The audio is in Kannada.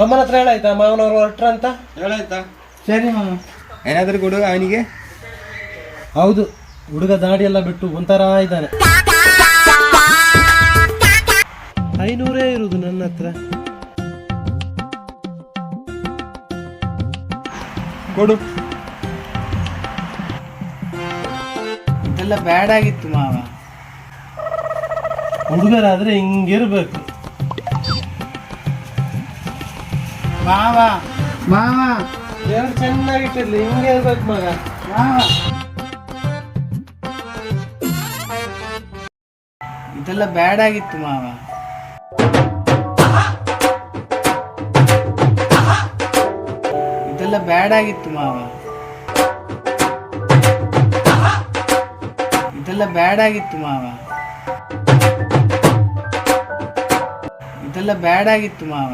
ಅಮ್ಮನ ಹತ್ರ ಹೇಳಾಯ್ತಾ ಮಾವನವ್ರು ಹೊರಟ್ರ ಅಂತ? ಹೇಳಾಯ್ತಾ? ಸರಿ ಮಾಮ. ಏನಾದರೂ ಕೊಡು ಅವನಿಗೆ. ಹೌದು, ಹುಡುಗ ದಾಡಿ ಎಲ್ಲ ಬಿಟ್ಟು ಒಂಥರ ಇದ್ದಾನೆ. 500 ಇರುವುದು ನನ್ನ ಹತ್ರ. ಕೊಡು. ಇದೆಲ್ಲ ಬ್ಯಾಡ್ ಆಗಿತ್ತು ಮಾವ. ಹುಡುಗರಾದ್ರೆ ಹಿಂಗಿರ್ಬೇಕು. ಮಾವ ಮಾವ ದೇವ್ರು ಚೆನ್ನಾಗಿಟ್ಟಿರ್ಲಿ, ಹಿಂಗೆ ಇರ್ಬೇಕು ಮಗ. ಮಾವ ಇದೆಲ್ಲ ಬ್ಯಾಡ್ ಆಗಿತ್ತು ಮಾವ. ಇದೆಲ್ಲ ಬ್ಯಾಡ್ ಆಗಿತ್ತು ಮಾವ. ಇದೆಲ್ಲ ಬ್ಯಾಡ್ ಆಗಿತ್ತು ಮಾವ. ಇದೆಲ್ಲ ಬ್ಯಾಡ್ ಆಗಿತ್ತು ಮಾವ.